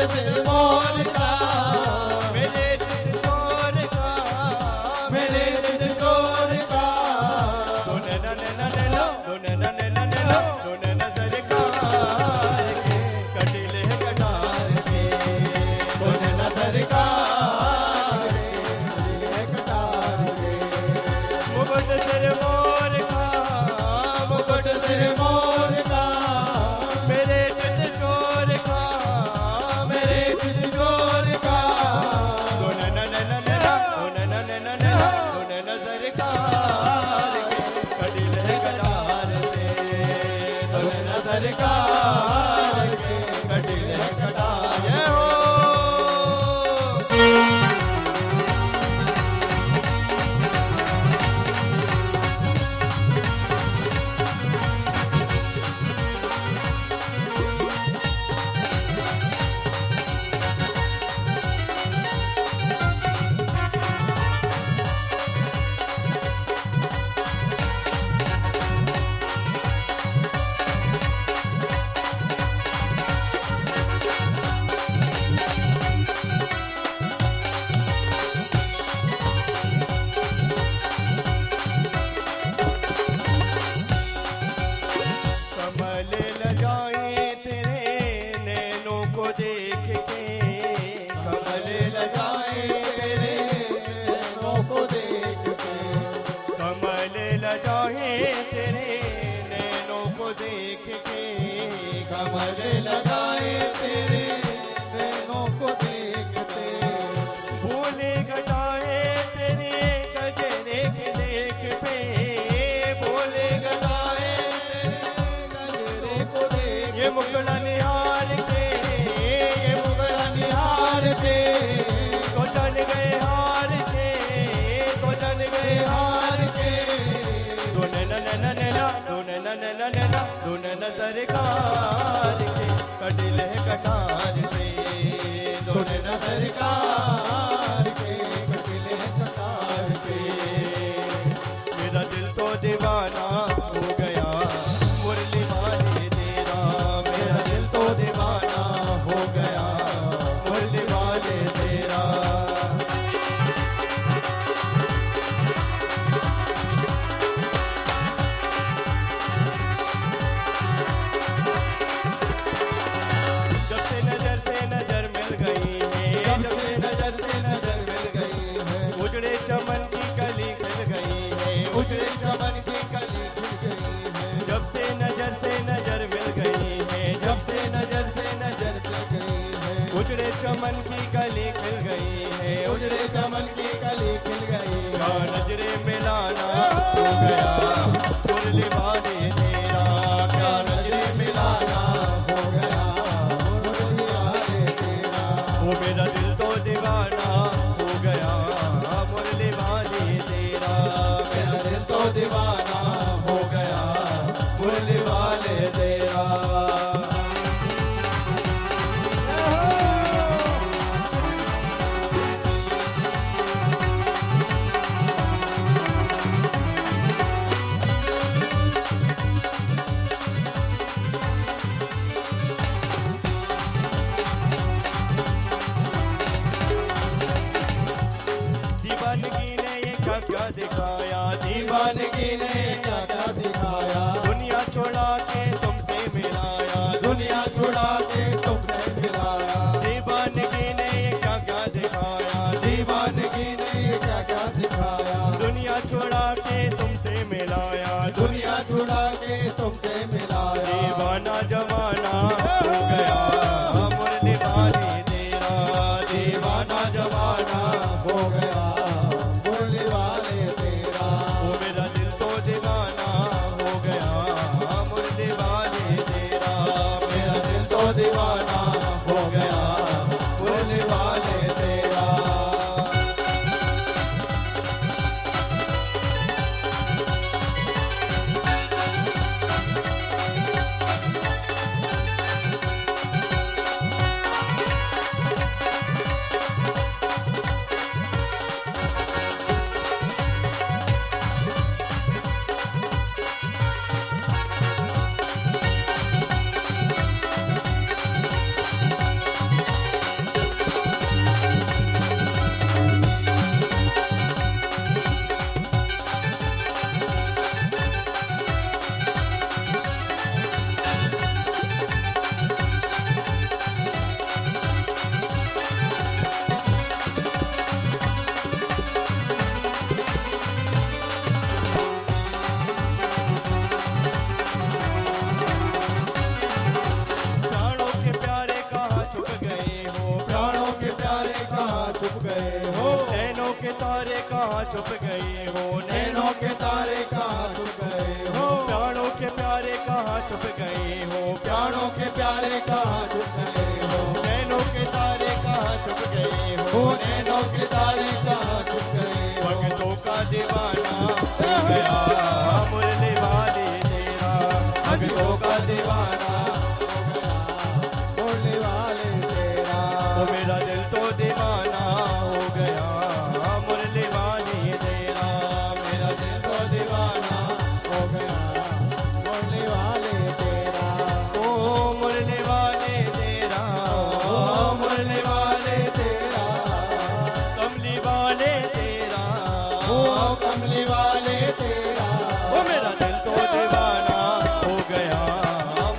सिर मोर का, मेरे दिल चोर का, मेरे दिल चोर का। दोन नन नन दोन नन नन दोन नजर कार के कटिले कटार के, दोन नजर का कटार के। मुकुट सिर मोर का, मुकुट सिर मोर का, मेरे दिल चोर का, मेरे दिल चोर का। दोन नन नन दोन नन नन दोन नजर कार के कटिले कटार से, दोन नजर का कटिले कटार। जय हो। कमल लजाए तेरे नैनों को देख के, कमल लगाए तेरे नैनों को देख के, कमल लजाए तेरे नैनों को देख के, कमल लगाए तेरे नैनों को देखते। भूले घटाए तेरे गजरे के लेख पे, भूले घटाए गजरे को देख, ये मुगला निहार के, ये मुगला निहार के, तो चल गए हार के, तो चल गए हार के। दोन नन नन दोन नन नन दोन नजर कार के कटिले कटार से, दोन नजर कार के कटिले कटार के। मेरा दिल तो दीवाना हो गया मुरली वाले तेरा, मेरा दिल तो दीवाना हो गया मुरली वाले तेरा। जब से नजर मिल गई है, जब से नजर मिल गई है, उजड़े चमन की कली खिल गई है, उजड़े चमन की कली खिल गई है। जब से नजर मिल गई है, जब से नजर मिल गई है, उजड़े चमन की कली खिल गई है, उजड़े चमन की कली खिल गई क्या है। नजरे मिलाना हो गया मुरली वाले तेरा, क्या नजरे मिलाना हो गया मुरली वाले तेरा। वो मेरा दिल तो दीवाना हो गया मुरली वाले तेरा, मेरा दिल तो दीवाना हो गया मुरली वाले तेरा। दीवानगी ने ये क्या दिखाया, दीवानगी ने क्या क्या दिखाया, दुनिया छोड़ा के तुमसे मिलाया, दुनिया छुड़ा के तुमसे मिलाया। दीवानगी ने ये क्या दिखाया, दीवानगी ने क्या क्या दिखाया, दुनिया छोड़ा के तुमसे मिलाया, दुनिया छुड़ा के तुमसे मिलाया। दीवाना जमाना हो गया मुरली वाले तेरा, दीवाना जमाना हो गया मुरली वाले तेरा। वो मेरा दिल तो दीवाना हो गया मुरली वाले तेरा, मेरा दिल तो दीवाना हो गया मुरली वाले तेरा। तारे कहाँ छुप गए हो, नैनों के तारे कहाँ छुप गए हो, प्राणों के प्यारे कहाँ छुप गए हो, प्राणों के प्यारे कहाँ छुप गए हो, नैनों के तारे कहाँ छुप गए हो, नैनों के तारे कहाँ छुप गए हो। भक्तों का दीवाना हो गया मुरली वाले तेरा, भक्तों का दीवाना हो गया मुरली वाले तेरा। ओ मेरा दिल तो दीवाना हो गया मुरली वाले तेरा, मेरा दिल तो दीवाना हो गया मुरली वाले तेरा। ओ मुरली वाले तेरा, ओ मुरली वाले तेरा, कमली वाले तेरा, ओ कमली वाले तेरा। ओ मेरा दिल तो दीवाना हो गया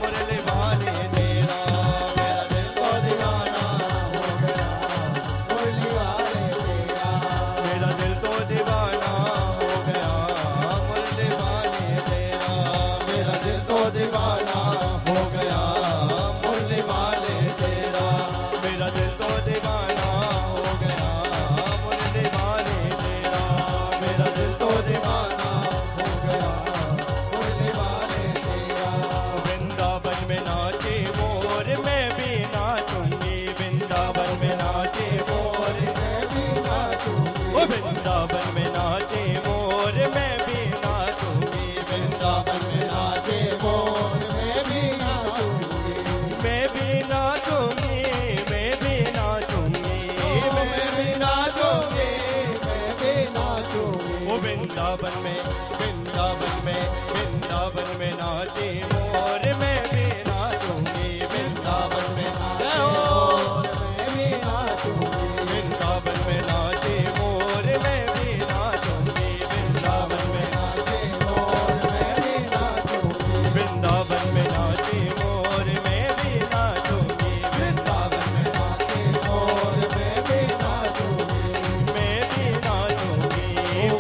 मुरली वाले तेरा, मेरा दिल तो दीवाना हो गया मुरली वाले तेरा। मेरा दिल तो दीवाना हो गया मुरली वाले तेरा, मेरा दिल तो दीवाना हो गया मुरली वाले तेरा। मेरा दिल तो दीवाना हो गया मुरली वाले तेरा, मेरा दिल तो दीवाना हो गया मुरली वाले तेरा। वृंदावन में नाचे मोर मैं भी नाचूंगी, वृंदावन में नाचे मोर, मैं भी नाचूंगी, ओ वृंदावन में नाचे मोर मैं भी नाचूंगी, वृंदावन में नाचे मोर मैं भी नाचूंगी, मैं भी नाचूंगी, मैं भी नाचूंगी, मैं भी नाचूंगी, मैं भी नाचूंगी। ओ वृंदावन में, वृंदावन में, वृंदावन में नाचे मोर मैं भी नाचूंगी, वृंदावन में नाचे मोर, मैं भी नाचूंगी, वृंदावन में नाचे मोर मैं भी नाचूंगी, वृंदावन में, नाचे मोर मैं भी नाचूंगी, वृंदावन में नाचे मोर मैं भी नाचूंगी, वृंदावन में नाचे मोर मैं भी नाचूंगी, मैं भी नाचूंगी,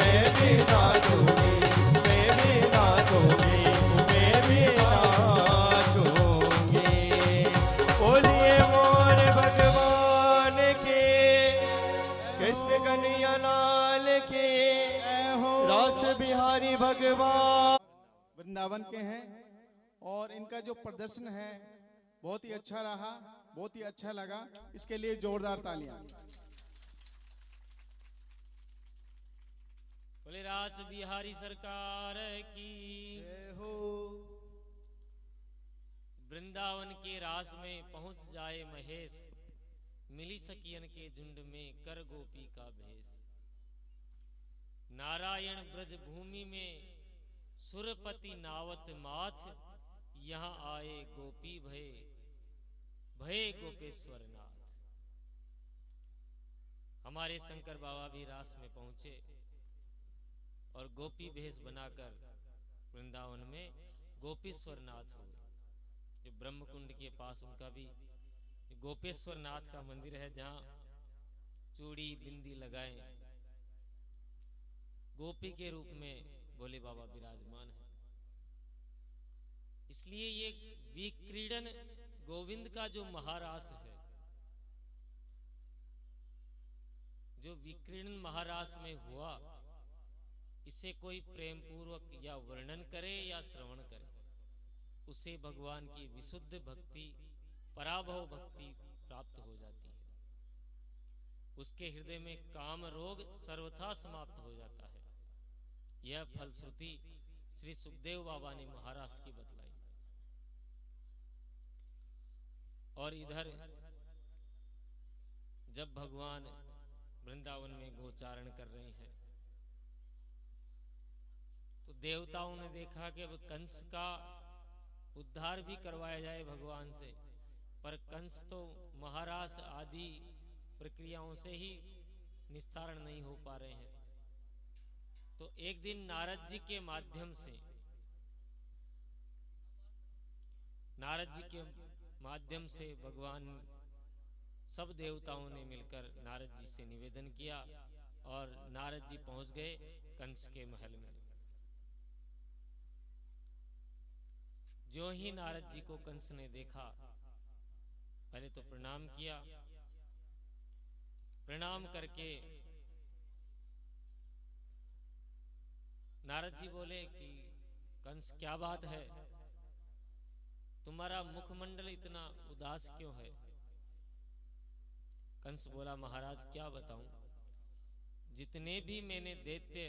मैं भी नाचूंगी, मैं भी नाचूंगी, मैं भी नाचूंगी। बोलिए मोर भगवान के, कृष्ण कन्हैया लाल के, रास बिहारी भगवान। वृंदावन के हैं और इनका जो प्रदर्शन है बहुत ही अच्छा रहा, बहुत ही अच्छा लगा। इसके लिए जोरदार तालियां। बोले रास बिहारी सरकार की। वृंदावन के रास में पहुंच जाए महेश, मिली सकियन के झुंड में कर गोपी का भेष। नारायण ब्रज भूमि में सुरपति नावत माथ, यहाँ आए गोपी भय भय गोपेश्वर नाथ। हमारे शंकर बाबा भी रास में पहुंचे और गोपी भेष बनाकर वृंदावन में गोपेश्वर नाथ हुए। जो ब्रह्मकुंड के पास उनका भी गोपेश्वर नाथ का मंदिर है, जहां चूड़ी बिंदी लगाए गोपी के रूप में भोले बाबा विराजमान है। इसलिए ये विक्रीडन गोविंद का जो महारास है, जो विक्रीडन महारास में हुआ, इसे कोई प्रेम पूर्वक या वर्णन करे या श्रवण करे, उसे भगवान की विशुद्ध भक्ति, पराभव भक्ति प्राप्त हो जाती है। उसके हृदय में काम रोग सर्वथा समाप्त हो जाता है। यह फलश्रुति श्री सुखदेव बाबा ने महाराज की बतलाई। और इधर जब भगवान वृंदावन में गोचारण कर रहे हैं, तो देवताओं ने देखा कि अब कंस का उद्धार भी करवाया जाए भगवान से, पर कंस तो महारास आदि प्रक्रियाओं से ही निस्तारण नहीं हो पा रहे हैं। तो एक दिन नारद जी के माध्यम से, भगवान सब देवताओं ने मिलकर नारद जी से निवेदन किया और नारद जी पहुंच गए कंस के महल में। जो ही नारद जी को कंस ने देखा, पहले तो प्रणाम किया, प्रणाम करके नारद जी बोले कि कंस क्या बात है, तुम्हारा मुखमंडल इतना उदास क्यों है? कंस बोला महाराज क्या बताऊं, जितने भी मैंने दैत्य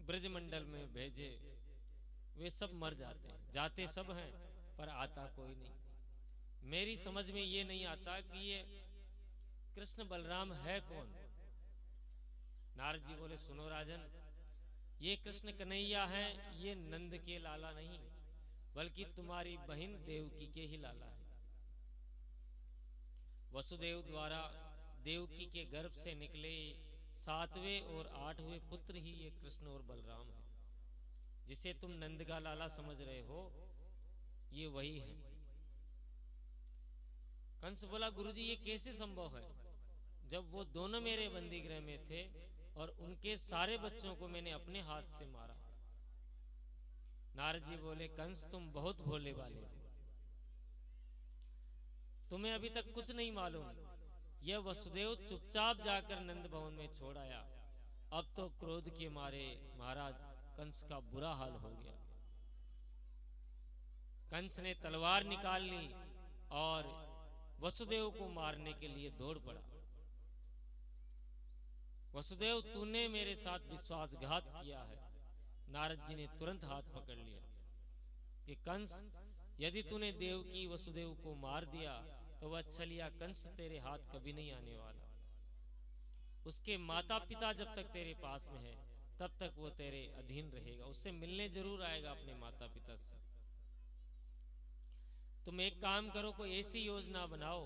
ब्रजमंडल में भेजे वे सब मर जाते हैं, जाते सब हैं पर आता कोई नहीं। मेरी समझ में ये नहीं आता कि ये कृष्ण बलराम है कौन। नारद जी बोले सुनो राजन, ये कृष्ण कन्हैया है, ये नंद के लाला नहीं बल्कि तुम्हारी बहन देवकी के ही लाला है। वसुदेव द्वारा देवकी के गर्भ से निकले 7वें और 8वें पुत्र ही ये कृष्ण और बलराम है। जिसे तुम नंद का लाला समझ रहे हो ये वही है। कंस बोला गुरुजी ये कैसे संभव है, जब वो दोनों मेरे बंदी गृह में थे और उनके सारे बच्चों को मैंने अपने हाथ से मारा। नारद जी बोले कंस तुम बहुत भोले वाले हो, तुम्हें अभी तक कुछ नहीं मालूम। यह वसुदेव चुपचाप जाकर नंद भवन में छोड़ आया। अब तो क्रोध के मारे महाराज कंस का बुरा हाल हो गया। कंस ने तलवार निकाल ली और वसुदेव को मारने के लिए दौड़ पड़ा। वसुदेव तूने मेरे साथ विश्वासघात किया है। नारद जी ने तुरंत हाथ पकड़ लिया कि कंस यदि तूने देवकी वसुदेव को मार दिया तो वह छलिया कंस तेरे हाथ कभी नहीं आने वाला। उसके माता पिता जब तक तेरे पास में है तब तक वो तेरे अधीन रहेगा, उससे मिलने जरूर आएगा अपने माता पिता से। तुम एक काम करो, कोई ऐसी योजना बनाओ,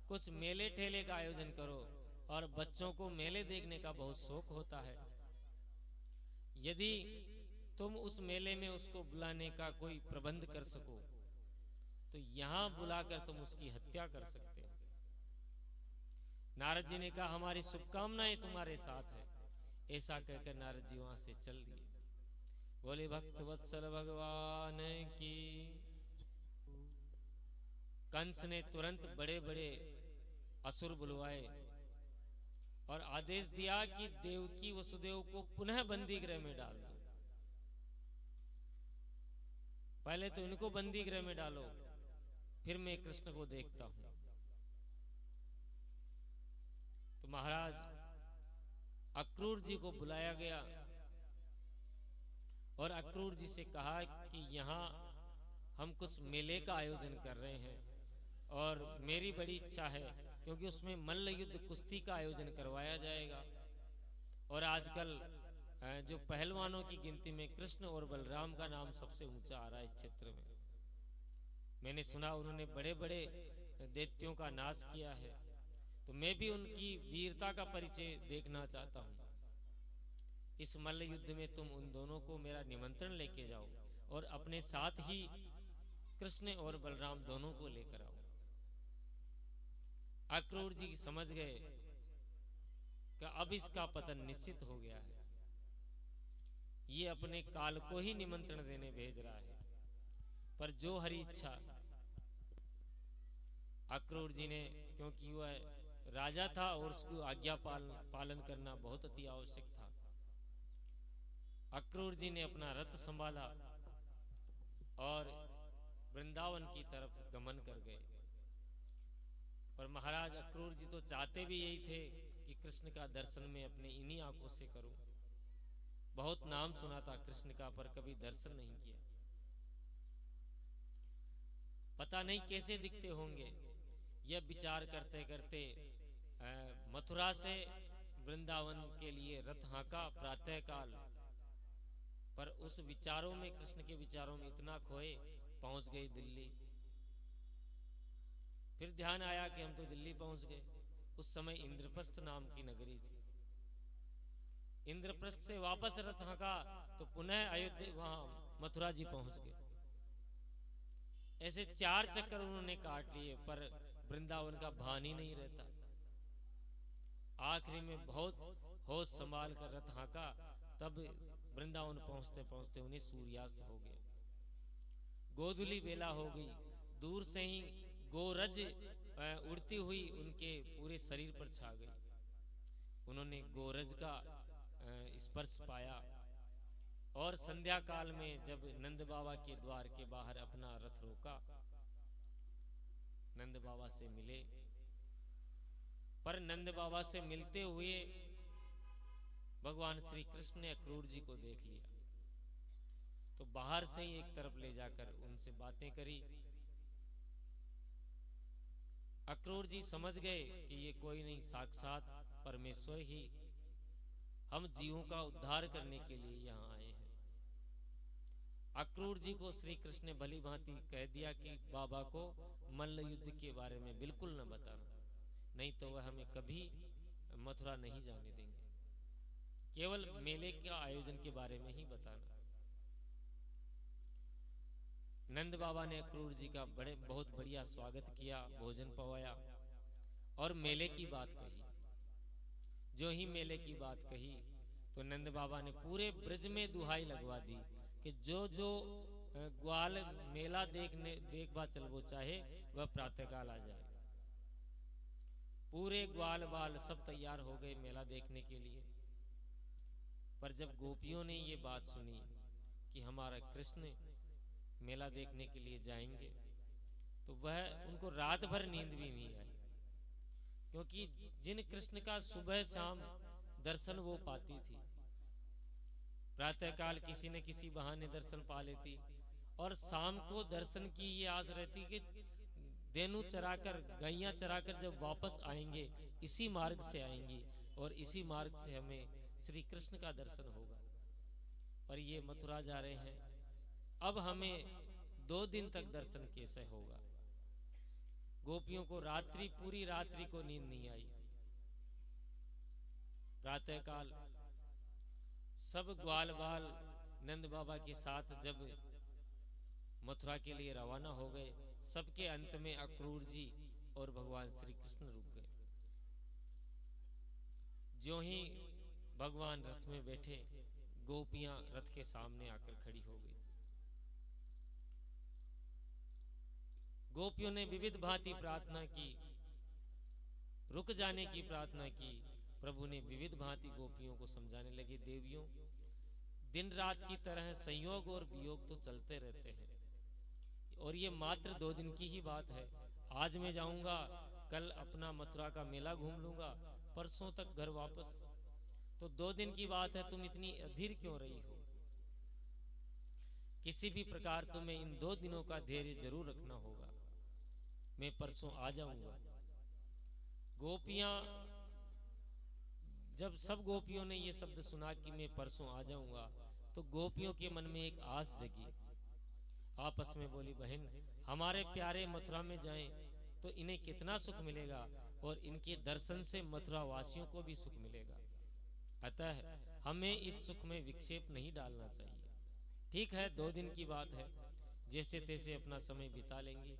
कुछ मेले ठेले का आयोजन करो। और बच्चों को मेले देखने का बहुत शौक होता है, यदि तुम उस मेले में उसको बुलाने का कोई प्रबंध कर सको तो यहां बुलाकर तुम उसकी हत्या कर सकते हो। नारद जी ने कहा हमारी शुभकामनाएं तुम्हारे साथ है। ऐसा कहकर नारद जी वहां से चल दिए। बोले भक्त वत्सल भगवान की। कंस ने तुरंत बड़े बड़े असुर बुलवाए और आदेश दिया कि देवकी वसुदेव को पुनः बंदी गृह में डाल दो। पहले तो इनको बंदी गृह में डालो, फिर मैं कृष्ण को देखता हूं। तो महाराज अक्रूर जी को बुलाया गया और अक्रूर जी से कहा कि यहाँ हम कुछ मेले का आयोजन कर रहे हैं और मेरी बड़ी इच्छा है क्योंकि उसमें मल्ल युद्ध कुश्ती का आयोजन करवाया जाएगा। और आजकल जो पहलवानों की गिनती में कृष्ण और बलराम का नाम सबसे ऊंचा आ रहा है इस क्षेत्र में। मैंने सुना उन्होंने बड़े बड़े दैत्यों का नाश किया है, तो मैं भी उनकी वीरता का परिचय देखना चाहता हूँ। इस मल्ल युद्ध में तुम उन दोनों को मेरा निमंत्रण लेके जाओ और अपने साथ ही कृष्ण और बलराम दोनों को लेकर आओ। अक्रूर जी समझ गए कि अब इसका पतन निश्चित हो गया है, ये अपने काल को ही निमंत्रण देने भेज रहा है। पर जो हरी इच्छा। अक्रूर जी ने, क्योंकि वह राजा था और उसको आज्ञा पालन करना बहुत अति आवश्यक था, अक्रूर जी ने अपना रथ संभाला और वृंदावन की तरफ गमन कर गए। पर महाराज अक्रूर जी तो चाहते भी यही थे कि कृष्ण का दर्शन मैं अपने इन्हीं आंखों से करूं। बहुत नाम सुना था कृष्ण का पर कभी दर्शन नहीं किया। पता नहीं कैसे दिखते होंगे। यह विचार करते करते मथुरा से वृंदावन के लिए रथ हांका प्रातः काल। पर उस विचारों में, कृष्ण के विचारों में इतना खोए, पहुंच गए दिल्ली। फिर ध्यान आया कि हम तो दिल्ली पहुंच गए। उस समय इंद्रप्रस्थ नाम की नगरी थी। इंद्रप्रस्थ से वापस रथ हांका तो पुनः अयोध्या, वहां मथुरा जी पहुंच गए। ऐसे 4 चक्कर उन्होंने काट लिए पर वृंदावन का भान ही नहीं रहता। आखिरी में बहुत होश संभाल कर रथ हांका, तब वृंदावन पहुंचते पहुंचते उन्हें सूर्यास्त हो गया। गोधुली बेला हो गई। दूर से ही गोरज उड़ती हुई उनके पूरे शरीर पर छा गई। उन्होंने गोरज का स्पर्श पाया और संध्या काल में जब नंद बाबा के द्वार के बाहर अपना रथ रोका, नंद बाबा से मिले, पर नंद बाबा से मिलते हुए भगवान श्री कृष्ण ने अक्रूर जी को देख लिया, तो बाहर से ही एक तरफ ले जाकर उनसे बातें करी। अक्रूर जी समझ गए कि ये कोई नहीं, साक्षात परमेश्वर ही हम जीवों का उद्धार करने के लिए यहाँ आए हैं। अक्रूर जी को श्री कृष्ण ने भली भांति कह दिया कि बाबा को मल्ल युद्ध के बारे में बिल्कुल न बताना, नहीं तो वह हमें कभी मथुरा नहीं जाने देंगे, केवल मेले के आयोजन के बारे में ही बताना। नंद बाबा ने अक्रूर जी का बहुत बढ़िया स्वागत किया, भोजन पवाया और मेले की बात कही। जो ही मेले की बात कही तो नंद बाबा ने पूरे ब्रज में दुहाई लगवा दी कि जो ग्वाल मेला देखवा चलवो चाहे वह प्रातःकाल आ जाए। पूरे ग्वाल बाल सब तैयार हो गए मेला देखने के लिए। पर जब गोपियों ने ये बात सुनी कि हमारा कृष्ण मेला देखने के लिए जाएंगे, तो वह उनको रात भर नींद भी नहीं आई, क्योंकि जिन कृष्ण का सुबह शाम दर्शन वो पाती थी, प्रातःकाल किसी न किसी बहाने दर्शन पा लेती, और शाम को दर्शन की ये आस रहती कि देनू चराकर, गैया चराकर जब वापस आएंगे इसी मार्ग से आएंगी और इसी मार्ग से हमें श्री कृष्ण का दर्शन होगा। पर ये मथुरा जा रहे हैं, अब हमें 2 दिन तक दर्शन कैसे होगा। गोपियों को पूरी रात्रि को नींद नहीं आई। प्रातःकाल सब ग्वाल बाल नंद बाबा के साथ जब मथुरा के लिए रवाना हो गए, सबके अंत में अक्रूर जी और भगवान श्री कृष्ण रुक गए। जो ही भगवान रथ में बैठे, गोपियां रथ के सामने आकर खड़ी हो गई। गोपियों ने विविध भांति प्रार्थना की, रुक जाने की प्रार्थना की। प्रभु ने विविध भांति गोपियों को समझाने लगे, देवियों, दिन रात की तरह संयोग और वियोग तो चलते रहते हैं, और ये मात्र 2 दिन की ही बात है। आज मैं जाऊंगा, कल अपना मथुरा का मेला घूम लूंगा, परसों तक घर वापस, तो 2 दिन की बात है, तुम इतनी अधीर क्यों रही हो? किसी भी प्रकार तुम्हें इन 2 दिनों का धैर्य जरूर रखना होगा। मैं परसों आ जाऊंगा। गोपियां, जब सब गोपियों ने ये शब्द सुना कि मैं परसों आ जाऊंगा, तो गोपियों के मन में एक आस जगी। आपस में बोली, बहन, हमारे प्यारे मथुरा में जाएं तो इन्हें कितना सुख मिलेगा, और इनके दर्शन से मथुरा वासियों को भी सुख मिलेगा। अतः हमें इस सुख में विक्षेप नहीं डालना चाहिए। ठीक है, 2 दिन की बात है, जैसे तैसे अपना समय बिता लेंगे।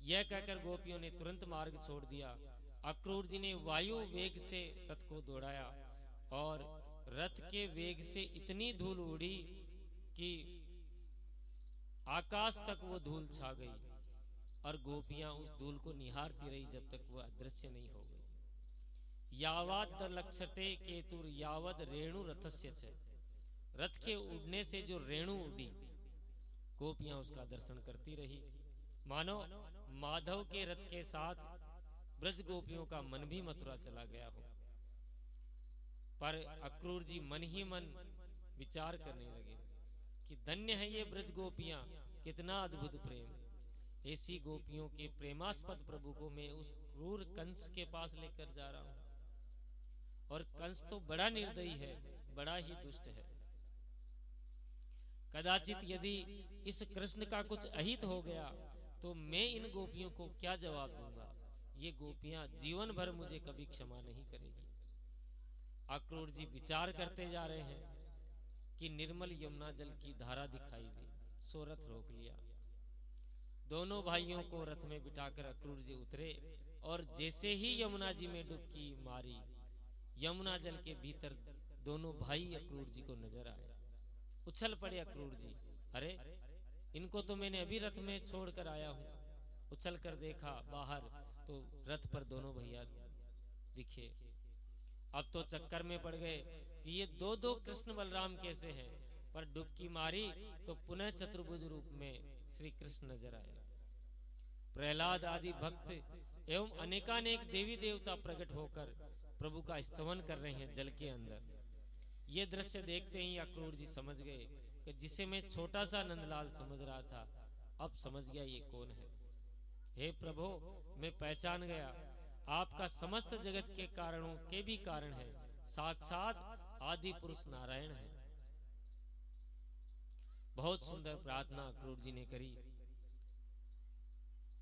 यह कहकर गोपियों ने तुरंत मार्ग छोड़ दिया। अक्रूर जी ने वायु वेग से रथ को दौड़ाया, और रथ के वेग से इतनी धूल उड़ी कि आकाश तक वो धूल छा गई, और गोपियां उस धूल को निहारती रही जब तक वह अदृश्य नहीं हो गई। यावद लक्षते केतुर यावद रेणु रथस्य छ। रथ के उड़ने से जो रेणु उड़ी, गोपियां उसका दर्शन करती रही, मानो माधव के रथ के साथ ब्रज गोपियों का मन भी मथुरा चला गया हो। पर अक्रूर जी मन ही मन विचार करने लगे कि धन्य है ये ब्रज गोपियां, कितना अद्भुत प्रेम। ऐसी गोपियों के प्रेमास्पद प्रभु को मैं उस क्रूर कंस के पास लेकर जा रहा हूं, और कंस तो बड़ा निर्दयी है, बड़ा ही दुष्ट है। कदाचित यदि इस कृष्ण का कुछ अहित हो गया तो मैं इन गोपियों को क्या जवाब दूंगा। ये गोपियां जीवन भर मुझे कभी क्षमा नहीं करेगी। अक्रूर जी विचार करते जा रहे हैं कि निर्मल यमुना जल की धारा दिखाई दी, सो रथ रोक लिया। दोनों भाइयों को रथ में बिठाकर अक्रूर जी उतरे, और जैसे ही यमुना जी में डुबकी मारी, यमुना जल के भीतर दोनों भाई अक्रूर जी को नजर आए। उछल पड़े अक्रूर जी, अरे इनको तो मैंने अभी रथ में छोड़कर आया हूं। उछल कर देखा बाहर, तो रथ पर दोनों भैया दिखे। अब तो चक्कर में पड़ गए कि ये 2-2 कृष्ण बलराम कैसे हैं। पर डुबकी मारी तो पुनः चतुर्भुज रूप में श्री कृष्ण नजर आए। प्रहलाद आदि भक्त एवं अनेकानेक देवी देवता प्रकट होकर प्रभु का स्तवन कर रहे हैं जल के अंदर। ये दृश्य देखते ही अक्रूर जी समझ गए कि जिसे मैं छोटा सा नंदलाल समझ रहा था, अब समझ गया ये कौन है। हे प्रभु, मैं पहचान गया, आपका समस्त जगत के कारणों के भी कारण है, साक्षात आदि पुरुष नारायण है। बहुत सुंदर प्रार्थना अक्रूर जी ने करी।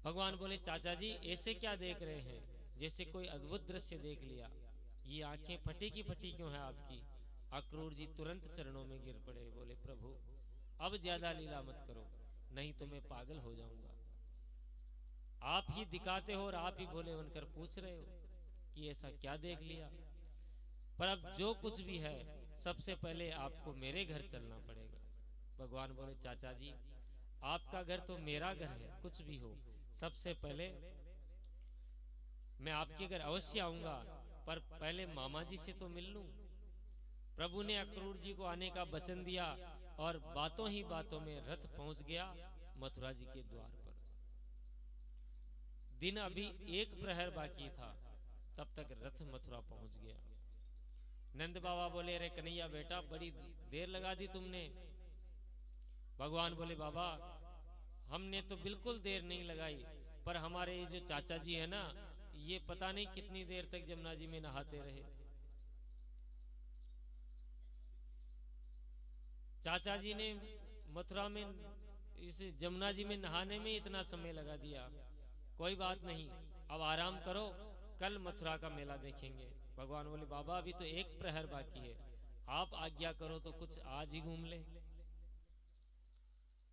भगवान बोले, चाचा जी ऐसे क्या देख रहे हैं, जैसे कोई अद्भुत दृश्य देख लिया। ये आंखें फटी की फटी क्यों है आपकी। अक्रूर जी तुरंत चरणों में गिर पड़े, बोले प्रभु अब ज्यादा लीला मत करो, नहीं तो मैं पागल हो जाऊंगा। आप ही दिखाते हो और आप ही भोले बनकर पूछ रहे हो कि ऐसा क्या देख लिया। पर अब जो कुछ भी है, सबसे पहले आपको मेरे घर चलना पड़ेगा। भगवान बोले, चाचा जी आपका घर तो मेरा घर है, कुछ भी हो, सबसे पहले मैं आपके घर अवश्य आऊंगा, पर पहले मामा जी से तो मिल लूं। प्रभु ने अक्रूर जी को आने का वचन दिया और बातों ही बातों में रथ पहुंच गया मथुरा जी के द्वार पर। दिन अभी एक प्रहर बाकी था, तब तक रथ मथुरा पहुंच गया। नंद बाबा बोले, अरे कन्हैया बेटा, बड़ी देर लगा दी तुमने। भगवान बोले, बाबा हमने तो बिल्कुल देर नहीं लगाई, पर हमारे ये जो चाचा जी है ना, ये पता नहीं कितनी देर तक जमुना जी में नहाते रहे। चाचा जी ने मथुरा में इस जमुना जी में नहाने में इतना समय लगा दिया। कोई बात नहीं, अब आराम करो, कल मथुरा का मेला देखेंगे। भगवान बोले, बाबा अभी तो एक प्रहर बाकी है, आप आज्ञा करो तो कुछ आज ही घूम ले,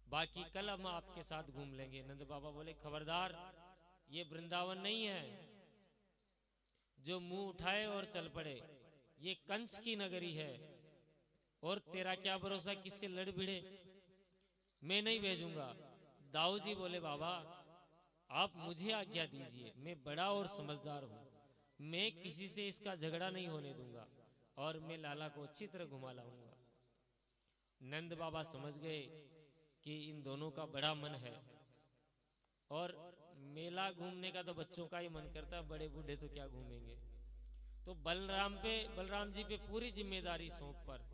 बाकी कल हम आपके साथ घूम लेंगे। नंद बाबा बोले, खबरदार, ये वृंदावन नहीं है जो मुंह उठाए और चल पड़े, ये कंस की नगरी है, और तेरा क्या भरोसा किससे लड़ भिड़े, मैं नहीं भेजूंगा। दाऊ जी बोले, बाबा आप मुझे आज्ञा दीजिए, मैं बड़ा और समझदार हूँ, मैं किसी से इसका झगड़ा नहीं होने दूंगा, और मैं लाला को अच्छी तरह घुमा लाऊंगा। नंद बाबा समझ गए कि इन दोनों का बड़ा मन है, और मेला घूमने का तो बच्चों का ही मन करता है, बड़े बूढ़े तो क्या घूमेंगे। तो बलराम जी पे पूरी जिम्मेदारी सौंप पर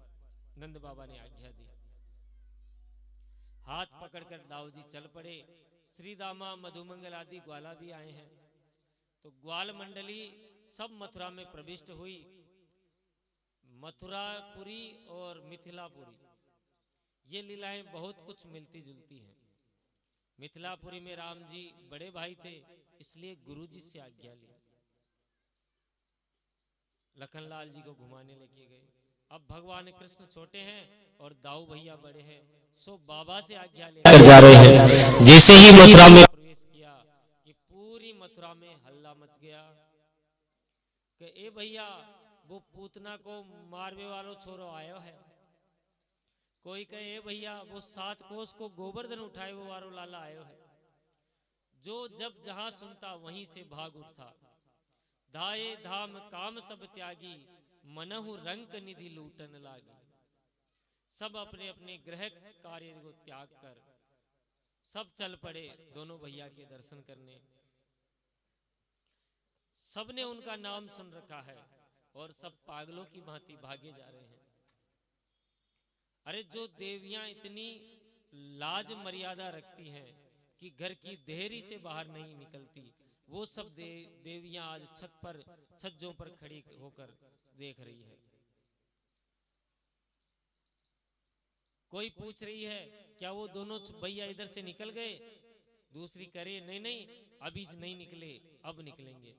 नंद बाबा ने आज्ञा दी। हाथ पकड़कर दाऊ जी चल पड़े। श्रीदामा, मधुमंगल आदि ग्वाला भी आए हैं। तो ग्वाल मंडली सब मथुरा में प्रविष्ट हुई। मथुरापुरी और मिथिलापुरी, ये लीलाएं बहुत कुछ मिलती जुलती हैं। मिथिलापुरी में राम जी बड़े भाई थे, इसलिए गुरु जी से आज्ञा ली, लखनलाल जी को घुमाने लेके गए। अब भगवान कृष्ण छोटे हैं और दाऊ भैया बड़े हैं, सो बाबा से आज्ञा लेकर जा रहे हैं। जैसे ही मथुरा में प्रवेश किया कि पूरी मथुरा में हल्ला मच गया कि ए भैया, वो पूतना को मारवे वालों छोरो आयो है। कोई कहे, ए भैया, वो 7 कोस को गोवर्धन उठाए वो वारो लाला आयो है। जो जब जहां सुनता वहीं से भाग उठता। धाये धाम काम सब त्यागी, मनहु रंक निधि लूटन लागी। सब अपने अपने गृह कार्य को त्याग कर सब चल पड़े दोनों भैया के दर्शन करने। सबने उनका नाम सुन रखा है और सब पागलों की भांति भागे जा रहे हैं। अरे जो देवियां इतनी लाज मर्यादा रखती हैं कि घर की देहरी से बाहर नहीं निकलती, वो सब देवियां आज छज्जों पर खड़ी होकर देख रही है। कोई पूछ रही है, क्या वो दोनों भैया इधर से निकल गए? दूसरी करे, नहीं नहीं, अभी नहीं निकले, अब निकलेंगे।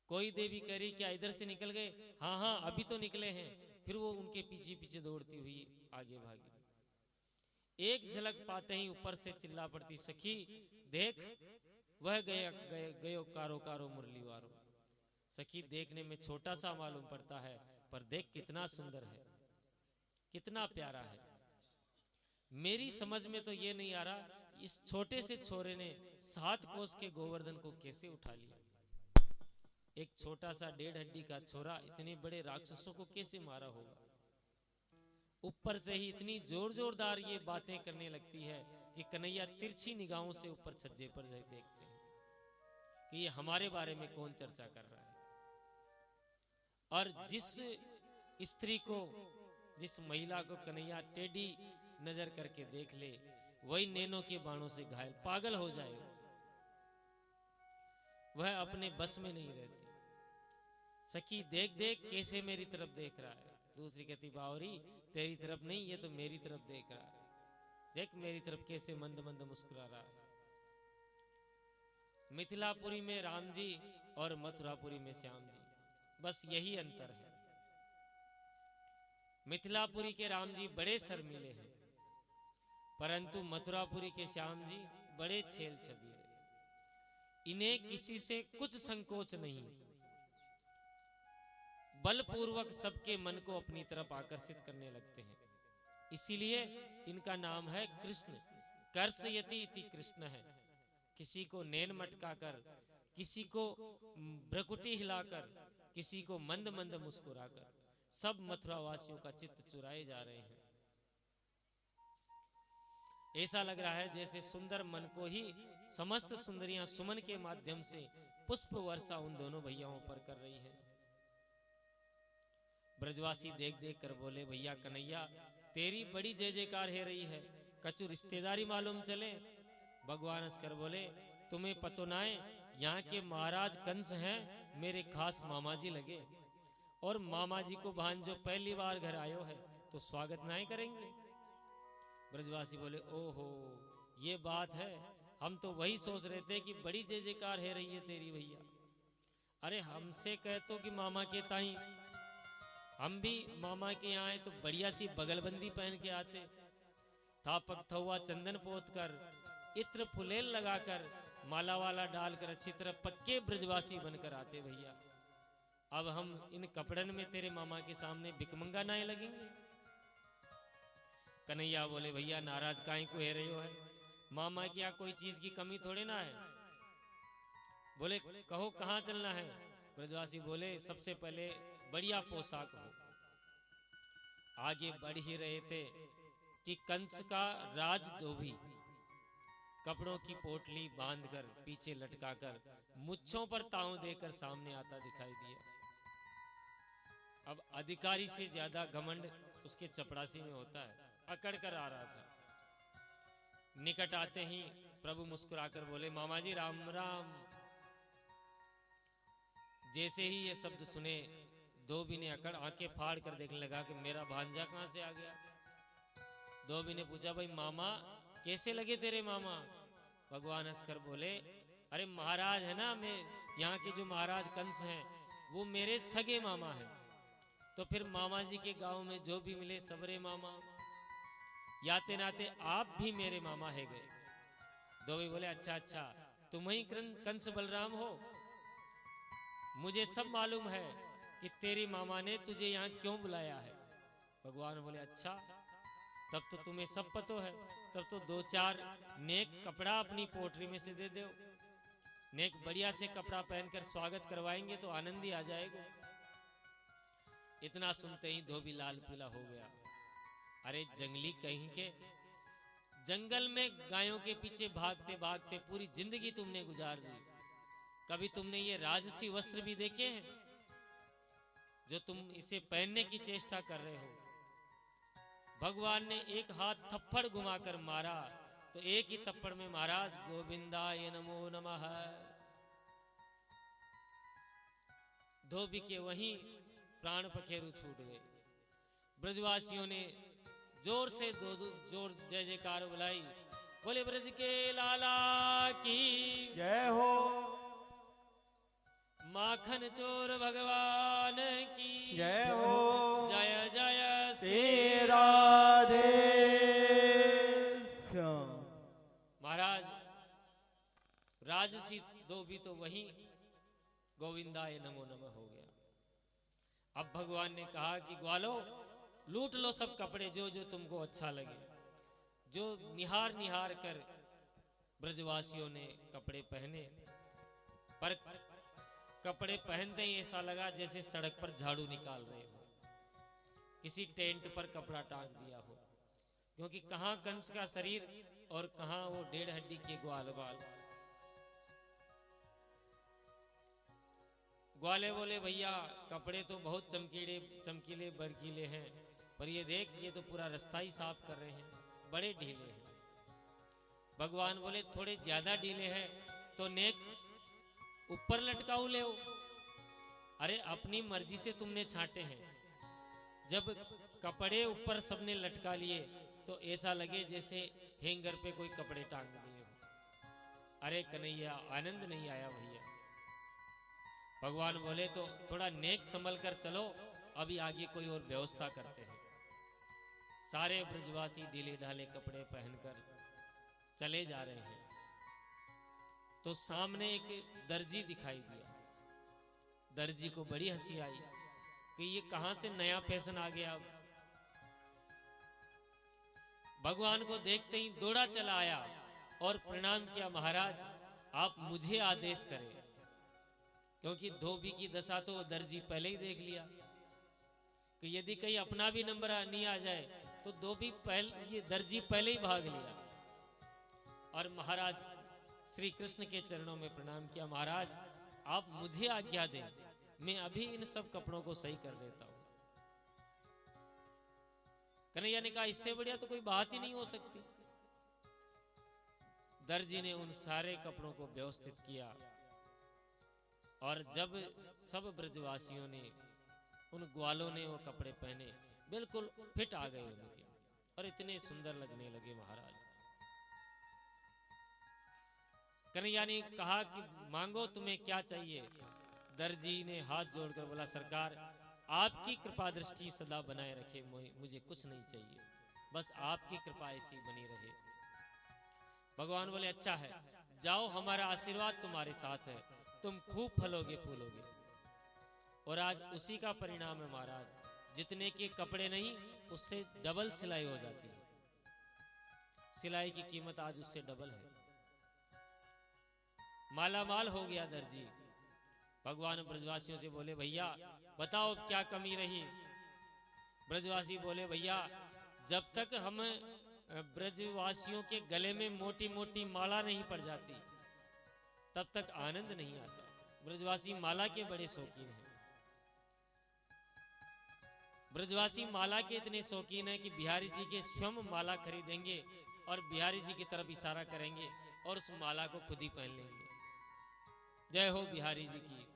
कोई देवी कह रही, क्या इधर से निकल गए? हाँ हाँ, अभी तो निकले हैं। फिर वो उनके पीछे पीछे दौड़ती हुई आगे भागी। एक झलक पाते ही ऊपर से चिल्ला पड़ती, सखी देख, वह गयो कारो कारो मुरली वारो। सखी देखने में छोटा सा मालूम पड़ता है, पर देख कितना सुंदर है, कितना प्यारा है। मेरी समझ में तो ये नहीं आ रहा, इस छोटे से छोरे ने 7 कोस के गोवर्धन को कैसे उठा लिया। एक छोटा सा 1.5 हड्डी का छोरा इतने बड़े राक्षसों को कैसे मारा होगा। ऊपर से ही इतनी जोरदार ये बातें करने लगती है कि कन्हैया तिरछी निगाहों से ऊपर छज्जे पर देखते हैं कि ये हमारे बारे में कौन चर्चा कर रहा है। और जिस स्त्री को, जिस महिला को कन्हैया टेढ़ी नजर करके देख ले, वही नैनों के बाणों से घायल पागल हो जाए, वह अपने बस में नहीं रहती। सखी देख देख कैसे मेरी तरफ देख रहा है। दूसरी कहती बावरी तेरी तरफ नहीं, ये तो मेरी तरफ देख रहा है, देख मेरी तरफ कैसे मंद मंद मुस्कुरा रहा है। मिथिलापुरी में राम जी और मथुरापुरी में श्याम जी, बस यही अंतर है। मिथिलापुरी के राम जी बड़े शर्मीले हैं, परंतु मथुरापुरी के श्याम जी बड़े छेल छबीले। इन्हें किसी से कुछ संकोच नहीं, बलपूर्वक सबके मन को अपनी तरफ आकर्षित करने लगते हैं। इसीलिए इनका नाम है कृष्ण। कर्षयति इति कृष्ण है। किसी को नैन मटकाकर, किसी को भ्रकुटी हिलाकर, किसी को मंद मंद मुस्कुराकर सब मथुरावासियों का चित्त चुराए जा रहे हैं। ऐसा लग रहा है जैसे सुंदर मन को ही समस्त सुंदरियां सुमन के माध्यम से पुष्प वर्षा उन दोनों भैयाओं पर कर रही है। ब्रजवासी देख देख कर बोले भैया कन्हैया तेरी बड़ी जय जयकार है रही है, कछु रिश्तेदारी मालूम चले। भगवान हंसकर बोले तुम्हें पतो ना है, यहाँ के महाराज कंस हैं मेरे खास मामा जी लगे, और मामा जी को भान जो पहली बार घर आयो है तो स्वागत ना ही करेंगे। ब्रजवासी बोले ओहो ये बात है, हम तो वही सोच रहे थे कि बड़ी जय जयकार है रही है तेरी भैया। अरे हमसे कह तो कि मामा के ताई, हम भी मामा के यहाँ आए तो बढ़िया सी बगलबंदी पहन के आते, थापक थवा चंदन पोत कर, इत्र फुलेल लगाकर, माला वाला डालकर अच्छी तरह पक्के ब्रजवासी बनकर आते भैया। अब हम इन कपड़न में तेरे मामा के सामने भिकमंगा ना लगेंगे। कन्हैया बोले भैया नाराज काहे को है रहे हो है, मामा की यहाँ कोई चीज की कमी थोड़े ना है। बोले कहो कहाँ चलना है। ब्रजवासी बोले सबसे पहले बढ़िया पोशाक हो। आगे बढ़ ही रहे थे कि कंस का राज धोबी कपड़ों की पोटली बांधकर पीछे लटकाकर मुच्छों पर ताव देकर सामने आता दिखाई दिया। अब अधिकारी से ज्यादा घमंड उसके चपरासी में होता है, अकड़ कर आ रहा था। निकट आते ही प्रभु मुस्कुराकर बोले मामा जी राम राम। जैसे ही ये शब्द सुने धोबी ने अकड़ आंखें फाड़ कर देखने लगा कि मेरा भांजा कहां से आ गया। धोबी ने पूछा भाई मामा कैसे लगे तेरे मामा। भगवान हंसकर बोले अरे महाराज है ना, मैं यहाँ के जो महाराज कंस हैं वो मेरे सगे मामा हैं, तो फिर मामा जी के गांव में जो भी मिले सबरे मामा, याते नाते आप भी मेरे मामा है गए। धोबी बोले अच्छा अच्छा तुम ही कंस बलराम हो, मुझे सब मालूम है कि तेरी मामा ने तुझे यहाँ क्यों बुलाया है। भगवान बोले अच्छा तब तो तुम्हें सब पतो है, तब तो दो चार नेक कपड़ा अपनी पोटरी में से दे दो, नेक बढ़िया से कपड़ा पहनकर स्वागत करवाएंगे तो आनंद ही आ जाएगा। इतना सुनते ही धोबी लाल पीला हो गया। अरे जंगली कहीं के, जंगल में गायों के पीछे भागते भागते पूरी जिंदगी तुमने गुजार दी, कभी तुमने ये राजसी वस्त्र भी देखे हैं जो तुम इसे पहनने की चेष्टा कर रहे हो। भगवान ने एक हाथ थप्पड़ घुमाकर मारा तो एक ही थप्पड़ में महाराज गोविंदाय नमो नमः। धोबी के वहीं प्राण पखेरु छूट गए। ब्रजवासियों ने जोर से जोर जय जयकार बुलाई, बोले ब्रज के लाला की जय हो, माखन चोर भगवान की जय हो, जय जय श्री राधे श्याम। महाराज राजसी धोबी तो वहीं गोविंदाय नमो नमः हो गया। अब भगवान ने कहा कि ग्वालो लूट लो सब कपड़े जो जो तुमको अच्छा लगे। जो निहार निहार कर ब्रजवासियों ने कपड़े पहने, पर कपड़े पहनते ही ऐसा लगा जैसे सड़क पर झाड़ू निकाल रहे हो। किसी टेंट पर कपड़ा टांग दिया हो, क्योंकि कहां कंस का शरीर और कहां वो 1.5 हड्डी के ग्वाल बाल। ग्वाले बोले भैया कपड़े तो बहुत चमकीले बरकीले हैं, पर ये देख ये तो पूरा रास्ता ही साफ कर रहे हैं, बड़े ढीले हैं। भगवान बोले थोड़े ज्यादा ढीले हैं तो नेक ऊपर लटकाऊ ले। अरे अपनी मर्जी से तुमने छांटे हैं, जब कपड़े ऊपर सबने लटका लिए तो ऐसा लगे जैसे हैंगर पे कोई कपड़े टांग दिए हो। अरे कन्हैया आनंद नहीं आया भैया। भगवान बोले तो थोड़ा नेक संभल कर चलो, अभी आगे कोई और व्यवस्था करते हैं। सारे ब्रजवासी ढीले ढाले कपड़े पहनकर चले जा रहे हैं तो सामने एक दर्जी दिखाई दिया। दर्जी को बड़ी हंसी आई कि ये कहां से नया फैशन आ गया। भगवान को देखते ही दौड़ा चला आया और प्रणाम किया, महाराज आप मुझे आदेश करें, क्योंकि धोबी की दशा तो दर्जी पहले ही देख लिया कि यदि कहीं अपना भी नंबर नहीं आ जाए तो धोबी पहले, ये दर्जी पहले ही भाग लिया। और महाराज श्री कृष्ण के चरणों में प्रणाम किया, महाराज आप मुझे आज्ञा दें, मैं अभी इन सब कपड़ों को सही कर देता हूं। कन्हैया ने कहा इससे बढ़िया तो कोई बात ही नहीं हो सकती। दर्जी ने उन सारे कपड़ों को व्यवस्थित किया और जब सब ब्रजवासियों ने, उन ग्वालों ने वो कपड़े पहने, बिल्कुल फिट आ गए उनके और इतने सुंदर लगने लगे। महाराज कन्हैया ने कहा कि मांगो तुम्हें क्या चाहिए। दर्जी ने हाथ जोड़कर बोला, सरकार आपकी कृपा दृष्टि सदा बनाए रखे, मुझे कुछ नहीं चाहिए, बस आपकी कृपा ऐसी बनी रहे। भगवान बोले अच्छा है, जाओ हमारा आशीर्वाद तुम्हारे साथ है, तुम खूब फलोगे फूलोगे। और आज उसी का परिणाम है महाराज, जितने के कपड़े नहीं उससे डबल सिलाई हो जाती है। सिलाई की कीमत आज उससे डबल है। माला माल हो गया दर्जी। भगवान ब्रजवासियों से बोले भैया बताओ क्या कमी रही। ब्रजवासी बोले भैया जब तक हम ब्रजवासियों के गले में मोटी मोटी माला नहीं पड़ जाती तब तक आनंद नहीं आता। ब्रजवासी माला के बड़े शौकीन हैं। ब्रजवासी माला के इतने शौकीन हैं कि बिहारी जी के स्वयं माला खरीदेंगे और बिहारी जी की तरफ इशारा करेंगे और उस माला को खुद ही पहन लेंगे। जय हो बिहारी जी की।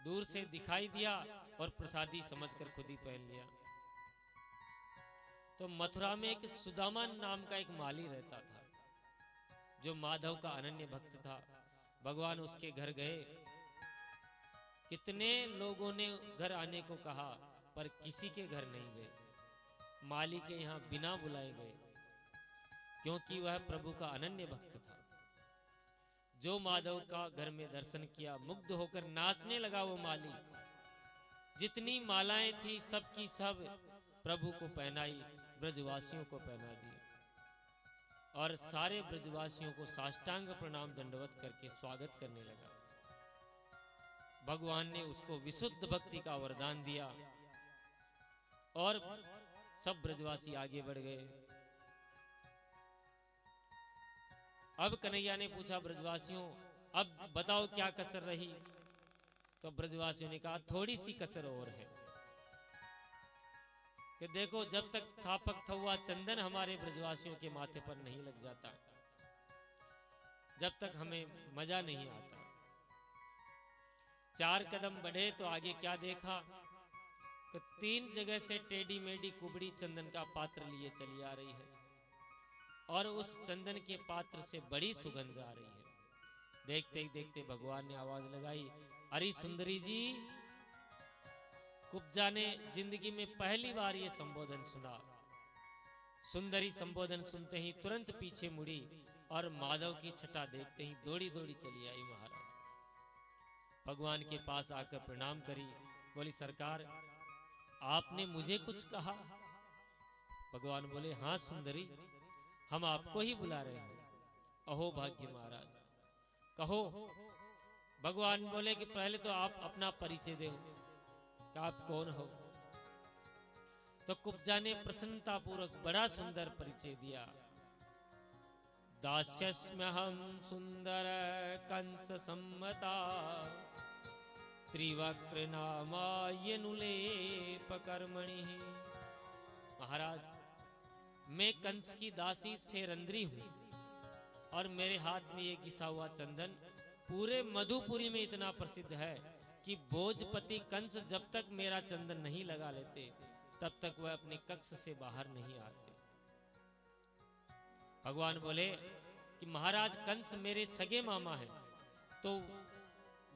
दूर से दिखाई दिया और प्रसादी समझकर खुद ही पहन लिया। तो मथुरा में एक सुदामा नाम का एक माली रहता था जो माधव का अनन्य भक्त था। भगवान उसके घर गए। कितने लोगों ने घर आने को कहा पर किसी के घर नहीं गए। माली के यहाँ बिना बुलाए गए, क्योंकि वह प्रभु का अनन्य भक्त था। जो माधव का घर में दर्शन किया, मुग्ध होकर नाचने लगा वो माली। जितनी मालाएं थी सबकी सब प्रभु को पहनाई, ब्रजवासियों को पहना दी और सारे ब्रजवासियों को साष्टांग प्रणाम दंडवत करके स्वागत करने लगा। भगवान ने उसको विशुद्ध भक्ति का वरदान दिया और सब ब्रजवासी आगे बढ़ गए। अब कन्हैया ने पूछा ब्रजवासियों अब बताओ क्या कसर रही। तो ब्रजवासियों ने कहा थोड़ी सी कसर और है कि देखो जब तक थापक थवा चंदन हमारे ब्रजवासियों के माथे पर नहीं लग जाता जब तक हमें मजा नहीं आता। 4 कदम बढ़े तो आगे क्या देखा कि 3 जगह से टेढ़ी मेढ़ी कुबड़ी चंदन का पात्र लिए चली आ रही है और उस चंदन के पात्र से बड़ी सुगंध आ रही है। देखते ही देखते भगवान ने आवाज लगाई, अरे सुंदरी जी। कुब्जा ने जिंदगी में पहली बार ये संबोधन सुना। सुंदरी संबोधन सुनते ही तुरंत पीछे मुड़ी और माधव की छटा देखते ही दौड़ी दौड़ी चली आई। महाराज भगवान के पास आकर प्रणाम करी, बोली सरकार आपने मुझे कुछ कहा। भगवान बोले हाँ सुंदरी, हम आपको ही बुला रहे हैं। अहो भाग्य महाराज कहो। भगवान बोले कि पहले तो आप अपना परिचय दो कि आप कौन हो। तो कुब्जा ने प्रसन्नता पूर्वक बड़ा सुंदर परिचय दिया। दास्यस्म्यहं सुंदर कंस सम्मता त्रिवक्र नामायनुलेप कर्मणि। महाराज, मैं कंस की दासी सेरंद्री हूं और मेरे हाथ में ये घिसा हुआ चंदन पूरे मधुपुरी में इतना प्रसिद्ध है कि भोजपति कंस जब तक मेरा चंदन नहीं लगा लेते तब तक वह अपने कक्ष से बाहर नहीं आते। भगवान बोले कि महाराज, कंस मेरे सगे मामा है, तो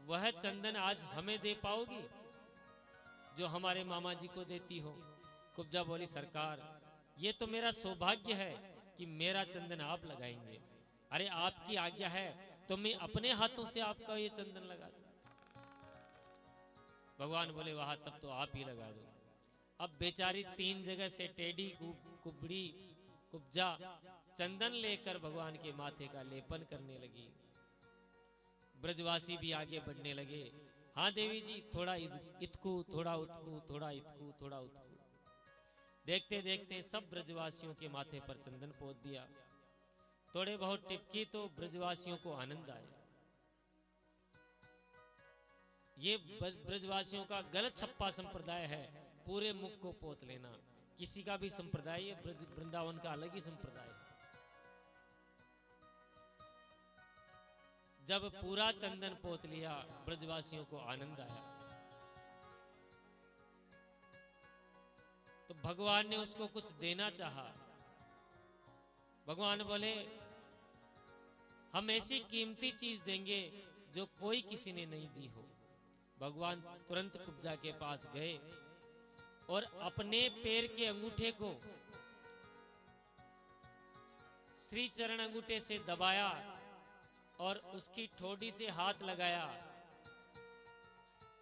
वह चंदन आज हमें दे पाओगी जो हमारे मामा जी को देती हो? कुब्जा बोली, सरकार, ये तो मेरा सौभाग्य है कि मेरा चंदन आप लगाएंगे। अरे आपकी आज्ञा है तो मैं अपने हाथों से आपका ये चंदन लगा दूं। भगवान बोले, वहां तब तो आप ही लगा दो। अब बेचारी 3 जगह से टेढ़ी कुबड़ी कुब्जा चंदन लेकर भगवान के माथे का लेपन करने लगी। ब्रजवासी भी आगे बढ़ने लगे। हाँ देवी जी, थोड़ा इतकू, थोड़ा उतकू, थोड़ा इतकू, थोड़ा उतकू। देखते देखते सब ब्रजवासियों के माथे पर चंदन पोत दिया। थोड़े बहुत टिपकी तो ब्रजवासियों को आनंद आया। ये ब्रजवासियों का गलत छप्पा संप्रदाय है, पूरे मुख को पोत लेना। किसी का भी संप्रदाय, ये वृंदावन का अलग ही संप्रदाय है। जब पूरा चंदन पोत लिया, ब्रजवासियों को आनंद आया। तो भगवान ने उसको कुछ देना चाहा। भगवान बोले, हम ऐसी कीमती चीज देंगे जो कोई किसी ने नहीं दी हो। भगवान तुरंत कुब्जा के पास गए और अपने पैर के अंगूठे को श्री चरण अंगूठे से दबाया और उसकी ठोड़ी से हाथ लगाया।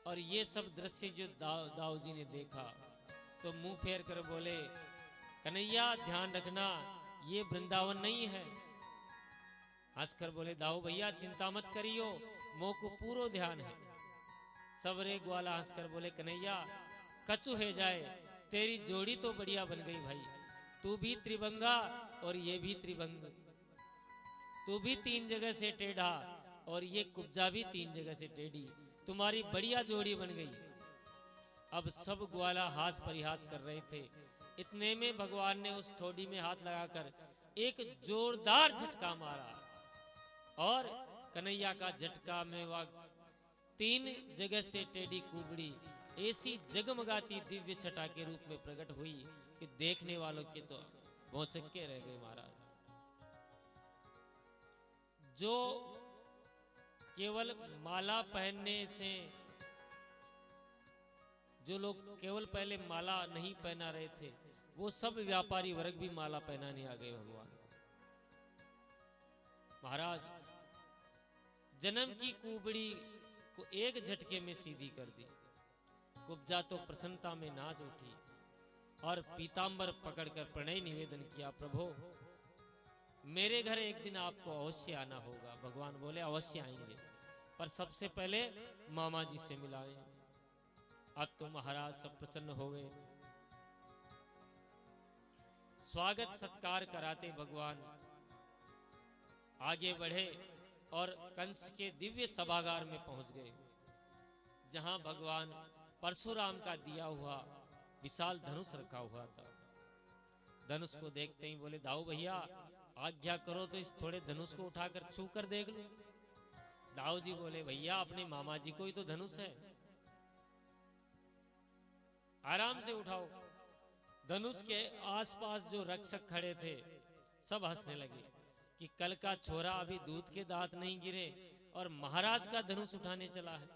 और ये सब दृश्य जो दाऊ जी ने देखा तो मुंह फेर कर बोले, कन्हैया ध्यान रखना, ये वृंदावन नहीं है। हंसकर बोले, दाऊ भैया चिंता मत करियो, मोह को पूरा ध्यान है। सबरे ग्वाला हंसकर बोले, कन्हैया कछु है जाए, तेरी जोड़ी तो बढ़िया बन गई भाई। तू भी त्रिभंगा और ये भी त्रिभंग, तू भी 3 जगह से टेढ़ा और ये कुब्जा भी 3 जगह से टेढ़ी, तुम्हारी बढ़िया जोड़ी बन गई। अब सब ग्वाला हास परिहास कर रहे थे। इतने में भगवान ने उस ठोड़ी में हाथ लगाकर एक जोरदार झटका मारा और कन्हैया का झटका में वह 3 जगह से टेढ़ी कुबड़ी ऐसी जगमगाती दिव्य छटा के रूप में प्रकट हुई कि देखने वालों के तो भौचक्के रह गए। महाराज, जो केवल माला पहनने से, जो लोग केवल पहले माला नहीं पहना रहे थे, वो सब व्यापारी वर्ग भी माला पहनाने आ गए। भगवान महाराज, जन्म की कुबड़ी को एक झटके में सीधी कर दी। कुब्जा तो प्रसन्नता में नाच उठी और पीतांबर पकड़कर प्रणय निवेदन किया, प्रभु मेरे घर एक दिन आपको अवश्य आना होगा। भगवान बोले, अवश्य आएंगे, पर सबसे पहले मामा जी से मिलाएं। अब तो महाराज सब प्रसन्न हो गए। स्वागत सत्कार कराते भगवान आगे बढ़े और कंस के दिव्य सभागार में पहुंच गए, जहां भगवान परशुराम का दिया हुआ विशाल धनुष रखा हुआ था। धनुष को देखते ही बोले, दाऊ भैया आज्ञा करो तो इस थोड़े धनुष को उठाकर छू कर देख लो। दाऊ जी बोले, भैया अपने मामा जी को ही तो धनुष है, आराम से उठाओ। धनुष के आसपास जो रक्षक खड़े थे सब हंसने लगे कि कल का छोरा अभी दूध के दांत नहीं गिरे और महाराज का धनुष उठाने चला है।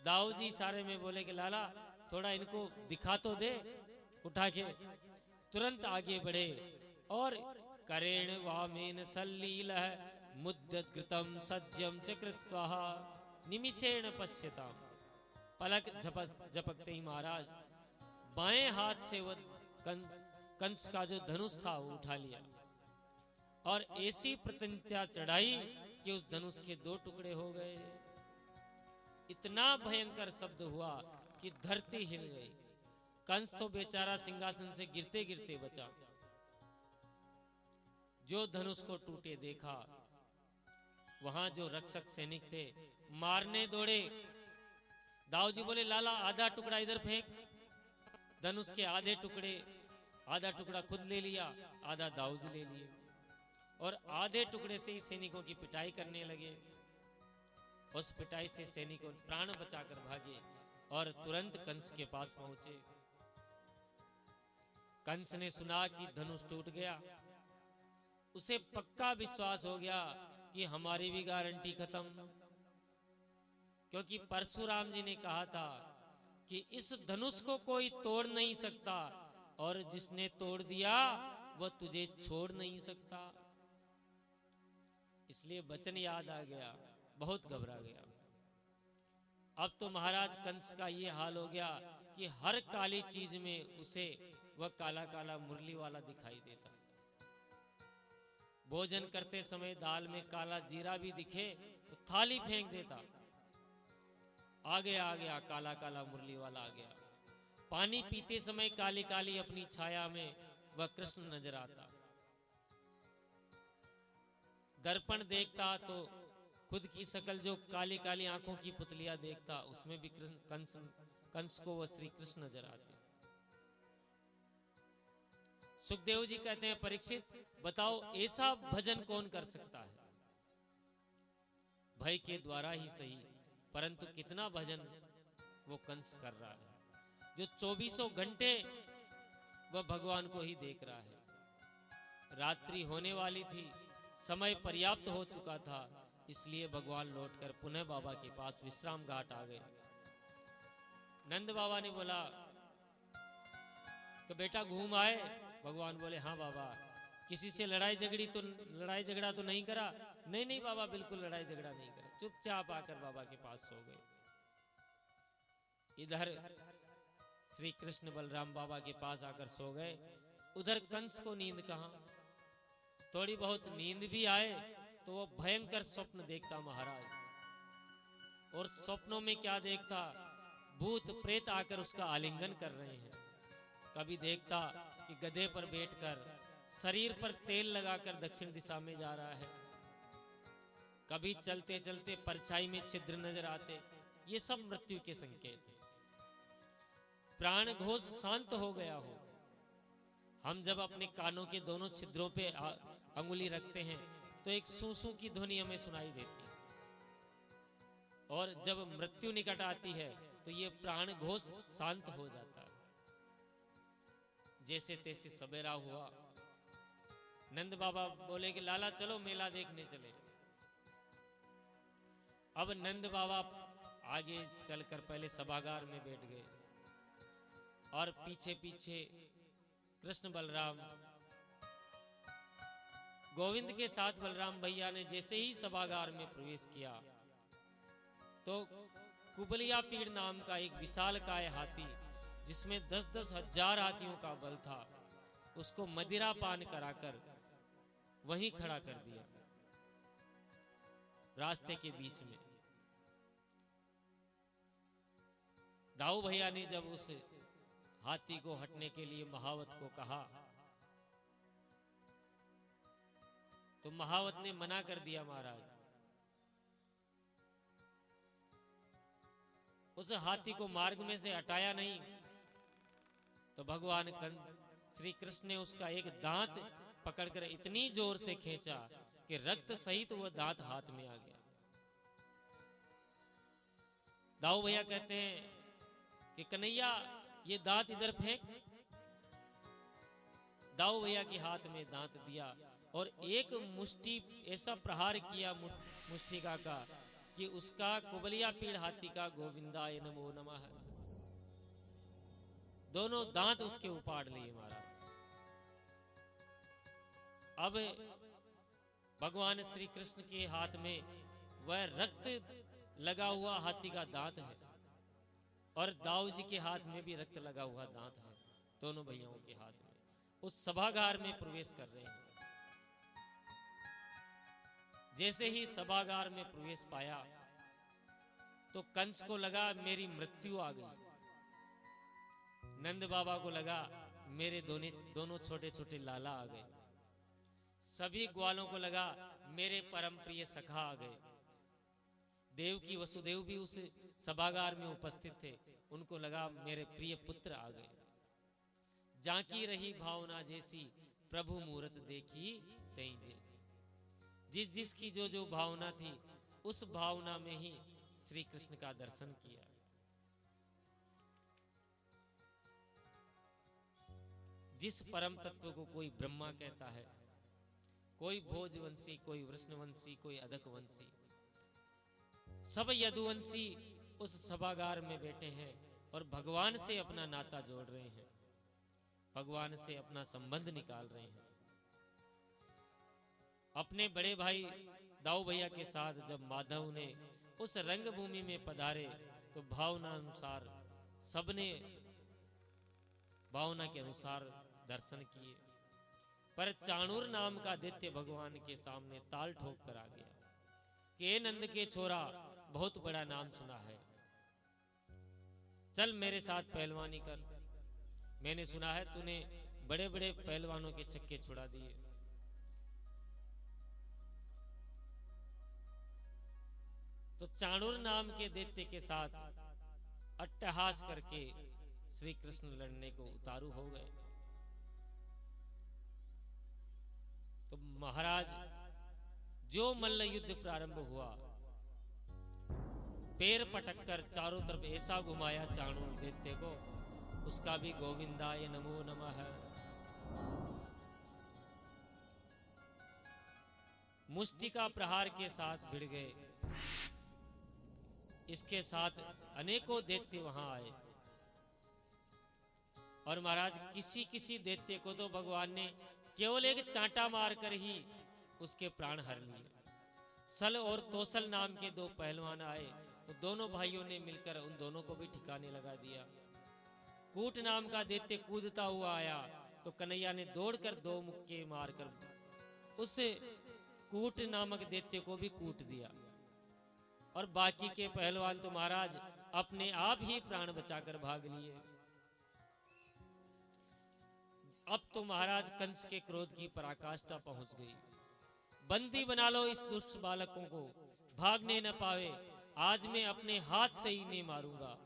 दाऊ जी सारे में बोले कि लाला थोड़ा इनको दिखा तो दे उठा के। तुरंत आगे बढ़े और करेण वामेन सल्लील मुद्दत कृतम सज्जम च कृत्वा निमिषेण पश्यताम। पलक झपकते ही महाराज बाएं हाथ से वो कंस का जो धनुष था वो उठा लिया और ऐसी प्रत्यंता चढ़ाई कि उस धनुष के 2 टुकड़े हो गए। इतना भयंकर शब्द हुआ कि धरती हिल गई। कंस तो बेचारा सिंहासन से गिरते गिरते बचा। जो धनुष को टूटे देखा, वहां जो रक्षक सैनिक थे मारने दौड़े। दाऊ जी बोले लाला आधा टुकड़ा इधर फेंक। धनुष के आधे टुकड़े, आधा टुकड़ा खुद ले लिया, आधा दाऊ जी ले लिए और आधे टुकड़े से ही सैनिकों की पिटाई करने लगे। उस पिटाई से सैनिकों प्राण बचाकर भागे और तुरंत कंस के पास पहुंचे। कंस ने सुना कि धनुष टूट गया। उसे पक्का विश्वास हो गया कि हमारी भी गारंटी खत्म, क्योंकि परशुराम जी ने कहा था कि इस धनुष को कोई तोड़ नहीं सकता और जिसने तोड़ दिया वह तुझे छोड़ नहीं सकता। इसलिए वचन याद आ गया, बहुत घबरा गया। अब तो महाराज कंस का ये हाल हो गया कि हर काली चीज में उसे वह काला काला मुरली वाला दिखाई देता। भोजन करते समय दाल में काला जीरा भी दिखे तो थाली फेंक देता। आ गया काला काला मुरली वाला आ गया। पानी पीते समय काली काली अपनी छाया में वह कृष्ण नजर आता। दर्पण देखता तो खुद की शकल जो काली काली आंखों की पुतलियां देखता, उसमें भी कंस को वह श्री कृष्ण नजर आते। सुखदेव जी कहते हैं परीक्षित बताओ ऐसा भजन कौन कर सकता है? भय के द्वारा ही सही, परंतु कितना भजन वो कंस कर रहा है, जो 24 घंटे वह भगवान को ही देख रहा है। रात्रि होने वाली थी, समय पर्याप्त हो चुका था, इसलिए भगवान लौटकर पुनः बाबा के पास विश्राम घाट आ गए। नंद बाबा ने बोला कि बेटा घूम आए। भगवान बोले हाँ बाबा। किसी से लड़ाई झगड़ा तो नहीं करा? नहीं बाबा, बिल्कुल लड़ाई झगड़ा नहीं करा। चुपचाप आकर बाबा के पास सो गए। इधर श्री कृष्ण बलराम बाबा के पास आकर सो गए। उधर कंस को नींद कहां? थोड़ी बहुत नींद भी आए तो वो भयंकर स्वप्न देखता महाराज। और स्वप्नों में क्या देखता? भूत प्रेत आकर उसका आलिंगन कर रहे हैं। कभी देखता कि गधे पर बैठकर शरीर पर तेल लगाकर दक्षिण दिशा में जा रहा है। कभी चलते चलते परछाई में छिद्र नजर आते। ये सब मृत्यु के संकेत हैं। प्राण घोष शांत हो गया हो। हम जब अपने कानों के दोनों छिद्रों पे अंगुली रखते हैं तो एक सूसू की ध्वनि हमें सुनाई देती है, और जब मृत्यु निकट आती है तो ये प्राण घोष शांत हो जाता है। जैसे तैसे सवेरा हुआ। नंद बाबा बोले कि लाला चलो मेला देखने चले। अब नंद बाबा आगे चलकर पहले सभागार में बैठ गए और पीछे पीछे कृष्ण बलराम, गोविंद के साथ बलराम भैया ने जैसे ही सभागार में प्रवेश किया तो कुबलिया पीड़ नाम का एक विशालकाय हाथी, जिसमें 10-10 हजार हाथियों का बल था, उसको मदिरा पान कराकर वहीं खड़ा कर दिया रास्ते के बीच में। दाऊ भैया ने जब उस हाथी को हटने के लिए महावत को कहा तो महावत ने मना कर दिया महाराज। उस हाथी को मार्ग में से हटाया नहीं तो भगवान श्री कृष्ण ने उसका एक दांत पकड़कर इतनी जोर से खींचा कि रक्त सहित वह दांत हाथ में आ गया। दाऊ भैया कहते हैं कि कन्हैया ये दांत इधर फेंक। दाऊ भैया के हाथ में दांत दिया और एक मुष्टि ऐसा प्रहार किया मुष्टिका का कि उसका कुबलिया पीड़ हाथी का गोविंदाय नमो नमः दोनों दांत उसके उपाड़ लिए महाराज। अब भगवान श्री कृष्ण के हाथ में वह रक्त लगा हुआ हाथी का दांत है और दाऊ जी के हाथ में भी रक्त लगा हुआ दांत है, दोनों भैयाओं के हाथ में। उस सभागार में प्रवेश कर रहे हैं। जैसे ही सभागार में प्रवेश पाया तो कंस को लगा मेरी मृत्यु आ गई। नंद बाबा को लगा मेरे दोनों छोटे छोटे लाला आ गए। सभी ग्वालों को लगा मेरे परम प्रिय सखा आ गए। देव की वसुदेव भी उस सभागार में उपस्थित थे, उनको लगा मेरे प्रिय पुत्र आ गए। जाकी रही भावना जैसी, प्रभु मूरत देखी तई जैसी। जिस जिसकी जो जो भावना थी, उस भावना में ही श्री कृष्ण का दर्शन किया। जिस परम तत्व को कोई ब्रह्मा कहता है, कोई भोजवंशी, कोई वृष्णवंशी, कोई अदकवंशी, सब यदुवंशी उस सभागार में बैठे हैं और भगवान से अपना नाता जोड़ रहे हैं, भगवान से अपना संबंध निकाल रहे हैं। अपने बड़े भाई दाऊ भैया के साथ जब माधव ने उस रंगभूमि में पधारे तो भावना अनुसार सबने भावना के अनुसार दर्शन किए, पर चाणूर नाम का दैत्य भगवान के सामने ताल ठोक कर आ गया कि नंद के छोरा, बहुत बड़ा नाम सुना है, चल मेरे साथ पहलवानी कर। मैंने सुना है तूने बड़े बड़े पहलवानों के छक्के छुड़ा दिए। तो चाणूर नाम के दैत्य के साथ अट्टहास करके श्री कृष्ण लड़ने को उतारू हो गए। तो महाराज जो मल्ल युद्ध प्रारंभ हुआ, पैर पटक कर चारों तरफ ऐसा घुमाया चाणूर दैत्य को, उसका भी गोविंदाय नमो नमः। मुष्टिका प्रहार के साथ भिड़ गए। इसके साथ अनेकों दैत्य वहां आए और महाराज किसी किसी दैत्य को तो भगवान ने केवल एक चांटा मारकर ही उसके प्राण हर लिए। सल और तोसल नाम के दो पहलवान आए, तो दोनों भाइयों ने मिलकर उन दोनों को भी ठिकाने लगा दिया। कूट नाम का दैत्य कूदता हुआ आया, तो कन्हैया ने दौड़कर दो मुक्के मारकर उस कूट नामक दैत्य को भी कूट दिया। और बाकी के पहलवान तो महाराज अपने आप ही प्राण बचाकर भाग लिए। अब तो महाराज कंस के क्रोध की पराकाष्ठा पहुंच गई। बंदी बना लो इस दुष्ट बालकों को, भागने न पावे, आज मैं अपने हाथ से ही इन्हें मारूंगा।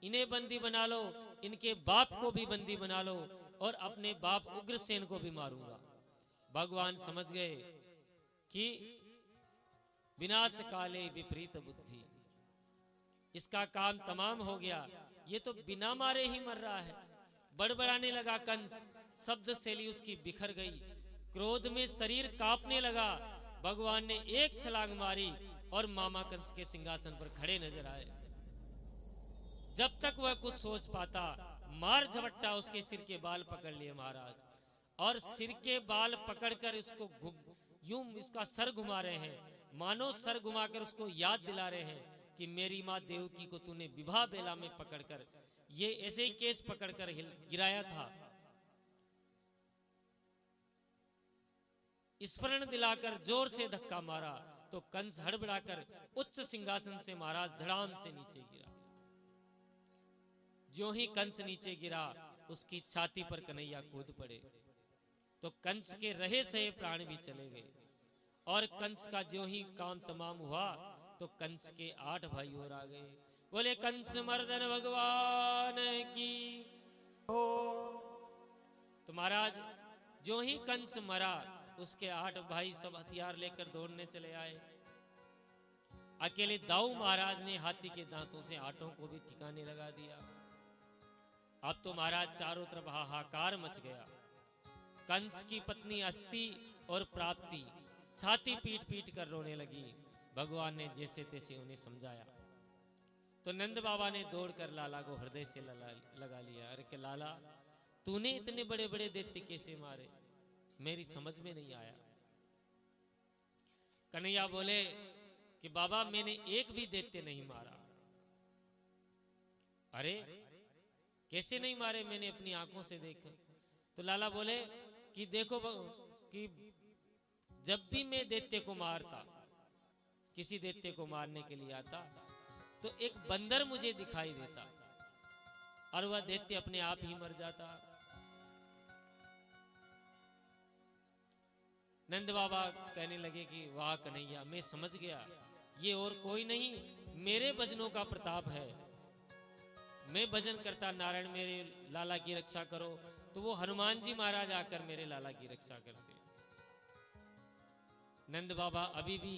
इन्हें बंदी बना लो, इनके बाप को भी बंदी बना लो और अपने बाप उग्रसेन को भी मारूंगा। भगवान समझ गए कि विनाश काले विपरीत बुद्धि, इसका काम तमाम हो गया, ये तो बिना मारे ही मर रहा है। बड़बड़ाने लगा कंस, शब्द शैली उसकी बिखर गई, क्रोध में शरीर कांपने लगा। भगवान ने एक छलांग मारी और मामा कंस के सिंहासन पर खड़े नजर आए। जब तक वह कुछ सोच पाता, मार झपट्टा उसके सिर के बाल पकड़ लिए महाराज, और सिर के बाल पकड़कर इसको यूं इसका सर घुमा रहे हैं, मानो सर घुमाकर उसको याद दिला रहे हैं कि मेरी माँ देवकी को तूने विवाह बेला में पकड़कर ये ऐसे ही केस पकड़कर गिराया था। स्मरण दिलाकर जोर से धक्का मारा तो कंस हड़बड़ाकर उच्च सिंहासन से महाराज धड़ाम से नीचे गिरा। जो ही कंस नीचे गिरा, उसकी छाती पर कन्हैया कूद पड़े, तो कंस के रहे सहे प्राण भी चले गए। और कंस का जो ही काम तमाम हुआ तो कंस के 8 भाई और आ गए। बोले कंस मर्दन भगवान की। तो महाराज जो ही कंस मरा, उसके 8 भाई सब हथियार लेकर दौड़ने चले आए। अकेले दाऊ महाराज ने हाथी के दांतों से 8 को भी ठिकाने लगा दिया। अब तो महाराज चारों तरफ हाहाकार मच गया। कंस की पत्नी अस्ति और प्राप्ति छाती पीट पीट कर रोने लगी। भगवान ने जैसे तैसे उन्हें समझाया। तो नंद बाबा ने दौड़कर लाला को हृदय से लगा लिया। अरे के लाला, तूने इतने बड़े बड़े दैत्य कैसे मारे, मेरी समझ में नहीं आया। कन्हैया बोले कि बाबा मैंने एक भी दैत्य नहीं मारा। अरे कैसे नहीं मारे, मैंने अपनी आंखों से देखा। तो लाला बोले कि देखो कि जब भी मैं दैत्य को मारता, किसी दैत्य को मारने के लिए आता, तो एक बंदर मुझे दिखाई देता। और वह दैत्य अपने आप ही मर जाता। नंद बाबा कहने लगे कि वाह कन्हैया, मैं समझ गया, ये और कोई नहीं, मेरे भजनों का प्रताप है। मैं भजन करता, नारायण मेरे लाला की रक्षा करो, तो वो हनुमान जी महाराज आकर मेरे लाला की रक्षा करते। नंद बाबा अभी भी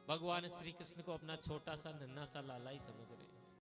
भगवान श्री कृष्ण को अपना छोटा सा नन्हा सा लाला ही समझ रहे।